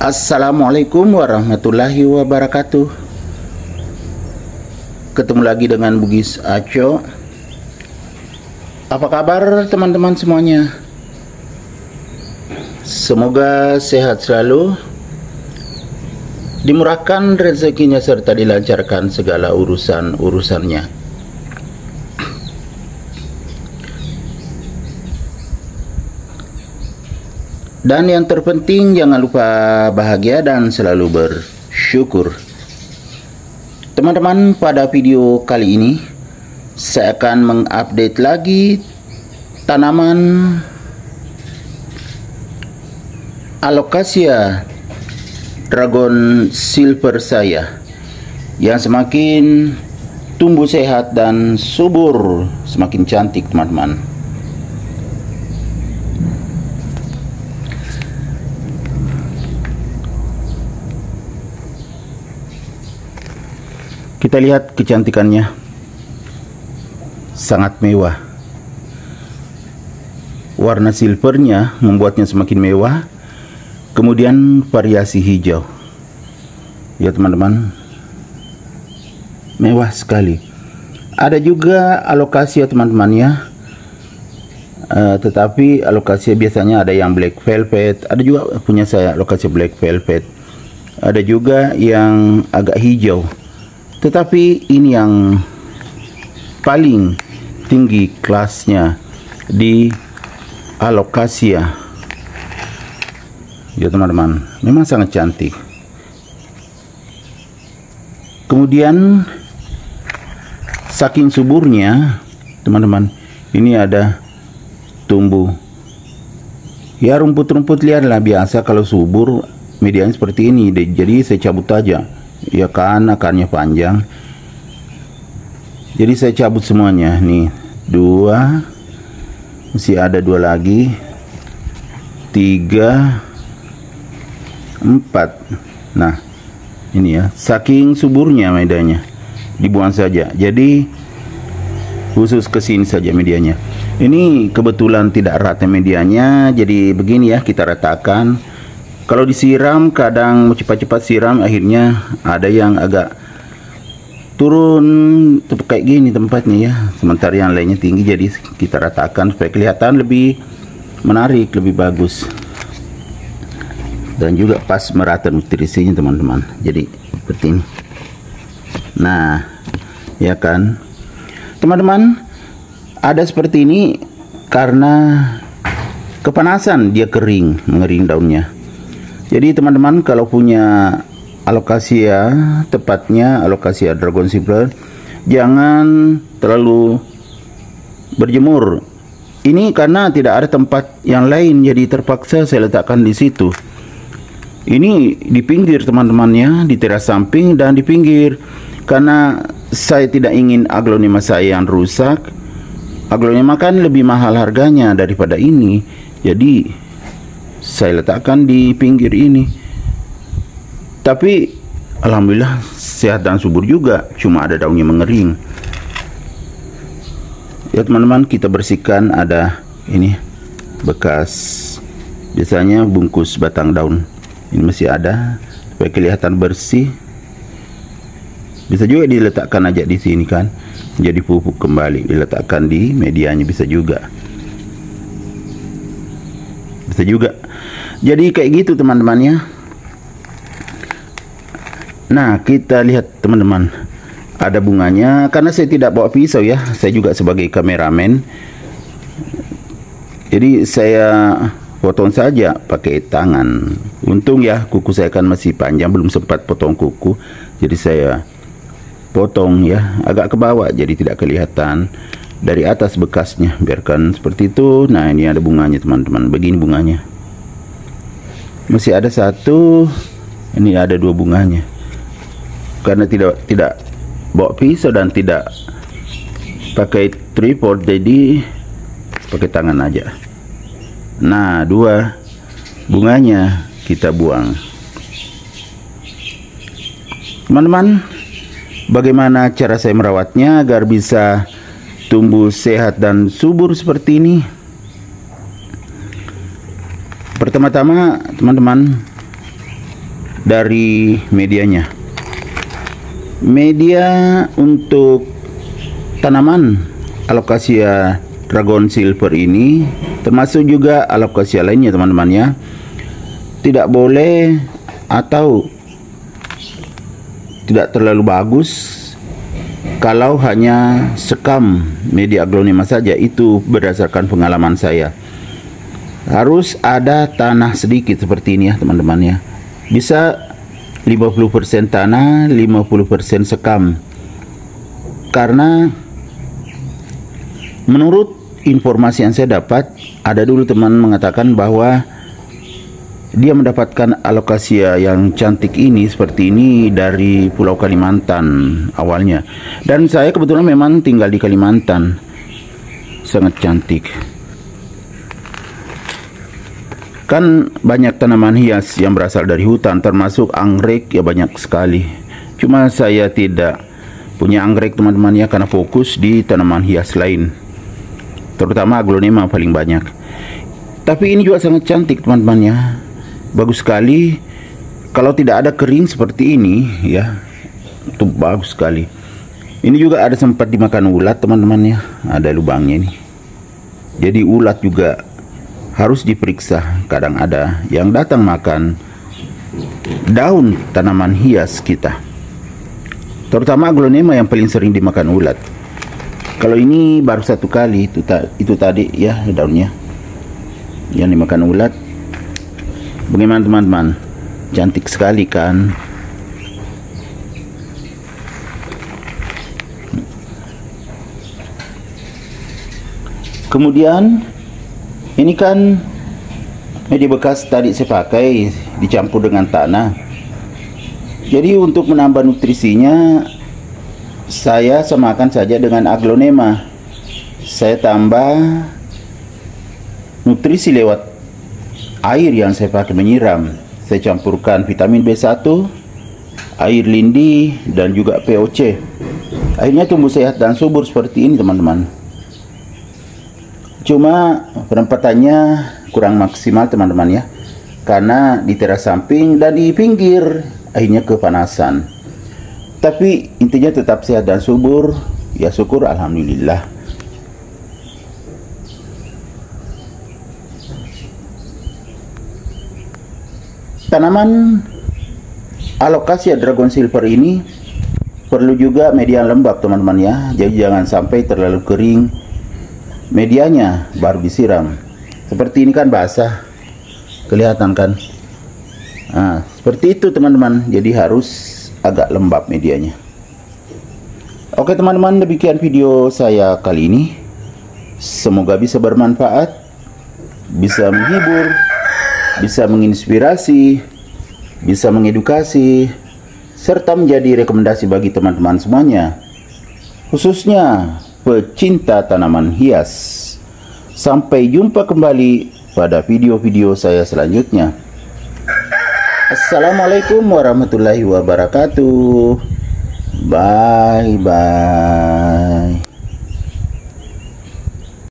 Assalamualaikum warahmatullahi wabarakatuh. Ketemu lagi dengan Bugis Aco. Apa kabar teman-teman semuanya? Semoga sehat selalu, dimurahkan rezekinya serta dilancarkan segala urusan-urusannya. Dan yang terpenting, jangan lupa bahagia dan selalu bersyukur. Teman-teman, pada video kali ini saya akan mengupdate lagi tanaman Alocasia Dragon Silver saya yang semakin tumbuh sehat dan subur, semakin cantik teman-teman. Kita lihat kecantikannya, sangat mewah. Warna silvernya membuatnya semakin mewah. Kemudian variasi hijau, ya teman-teman, mewah sekali. Ada juga Alocasia teman-teman ya, tetapi Alocasia biasanya ada yang black velvet. Ada juga punya saya Alocasia black velvet. Ada juga yang agak hijau. Tetapi ini yang paling tinggi kelasnya di Alocasia. Ya teman-teman, memang sangat cantik. Kemudian saking suburnya teman-teman, ini ada tumbuh ya rumput-rumput liar lah. Biasa kalau subur medianya seperti ini, jadi saya cabut aja. Ya kan, akarnya panjang, jadi saya cabut semuanya. Nih 2, masih ada 2 lagi, 3, 4. Nah ini ya, saking suburnya medianya, dibuang saja. Jadi khusus ke sini saja medianya. Ini kebetulan tidak rata medianya, jadi begini ya, kita ratakan. Kalau disiram kadang cepat-cepat siram, akhirnya ada yang agak turun kayak gini tempatnya ya, sementara yang lainnya tinggi. Jadi kita ratakan supaya kelihatan lebih menarik, lebih bagus, dan juga pas merata nutrisinya teman-teman. Jadi seperti ini. Nah ya kan teman-teman, ada seperti ini karena kepanasan, dia mengering daunnya. Jadi teman-teman, kalau punya Alocasia, tepatnya Alocasia Dragon Silver, jangan terlalu berjemur. Ini karena tidak ada tempat yang lain, jadi terpaksa saya letakkan di situ. Ini di pinggir teman-temannya, di teras samping dan di pinggir, karena saya tidak ingin aglonema saya yang rusak. Aglonema kan lebih mahal harganya daripada ini, jadi saya letakkan di pinggir ini. Tapi alhamdulillah sehat dan subur juga, cuma ada daunnya mengering. Ya teman-teman, kita bersihkan. Ada ini bekas, biasanya bungkus batang daun, ini masih ada supaya kelihatan bersih. Bisa juga diletakkan aja di sini kan, jadi pupuk kembali, diletakkan di medianya bisa juga. Bisa juga. Jadi kayak gitu teman-teman ya. Nah kita lihat teman-teman, ada bunganya. Karena saya tidak bawa pisau ya, saya juga sebagai kameramen, jadi saya potong saja pakai tangan. Untung ya kuku saya kan masih panjang, belum sempat potong kuku, jadi saya potong ya agak ke bawah, jadi tidak kelihatan dari atas bekasnya. Biarkan seperti itu. Nah ini ada bunganya teman-teman, begini bunganya. Masih ada 1, ini ada 2 bunganya. Karena tidak bawa pisau dan tidak pakai tripod, jadi pakai tangan aja. Nah 2 bunganya kita buang. Teman-teman, bagaimana cara saya merawatnya agar bisa tumbuh sehat dan subur seperti ini? Pertama-tama teman-teman, dari medianya. Media untuk tanaman Alocasia Dragon Silver ini, termasuk juga Alocasia lainnya teman-teman ya, tidak boleh atau tidak terlalu bagus kalau hanya sekam media aglonema saja. Itu berdasarkan pengalaman saya. Harus ada tanah sedikit seperti ini ya teman-teman ya. Bisa 50% tanah, 50% sekam. Karena menurut informasi yang saya dapat, ada dulu teman mengatakan bahwa dia mendapatkan Alocasia yang cantik ini seperti ini dari Pulau Kalimantan awalnya. Dan saya kebetulan memang tinggal di Kalimantan. Sangat cantik. Kan banyak tanaman hias yang berasal dari hutan, termasuk anggrek ya banyak sekali. Cuma saya tidak punya anggrek teman-teman ya, karena fokus di tanaman hias lain, terutama aglonema paling banyak. Tapi ini juga sangat cantik teman-teman ya, bagus sekali. Kalau tidak ada kering seperti ini ya, itu bagus sekali. Ini juga ada sempat dimakan ulat teman-teman ya, ada lubangnya ini. Jadi ulat juga harus diperiksa, kadang ada yang datang makan daun tanaman hias kita, terutama aglonema yang paling sering dimakan ulat. Kalau ini baru satu kali, itu tadi ya daunnya yang dimakan ulat. Bagaimana teman-teman? Cantik sekali kan? Kemudian ini kan media bekas tadi saya pakai dicampur dengan tanah. Jadi untuk menambah nutrisinya, saya samakan saja dengan aglonema. Saya tambah nutrisi lewat air yang saya pakai menyiram. Saya campurkan vitamin B1, air lindi, dan juga POC. Akhirnya tumbuh sehat dan subur seperti ini teman-teman. Cuma penempatannya kurang maksimal teman-teman ya, karena di teras samping dan di pinggir akhirnya kepanasan. Tapi intinya tetap sehat dan subur, ya syukur alhamdulillah. Tanaman Alocasia Dragon Silver ini perlu juga media lembab teman-teman ya. Jadi jangan sampai terlalu kering medianya baru disiram. Seperti ini kan basah, kelihatan kan? Nah, seperti itu teman-teman. Jadi harus agak lembab medianya. Oke teman-teman, demikian video saya kali ini. Semoga bisa bermanfaat, bisa menghibur, bisa menginspirasi, bisa mengedukasi, serta menjadi rekomendasi bagi teman-teman semuanya, khususnya pecinta tanaman hias. Sampai jumpa kembali pada video-video saya selanjutnya. Assalamualaikum warahmatullahi wabarakatuh. Bye bye.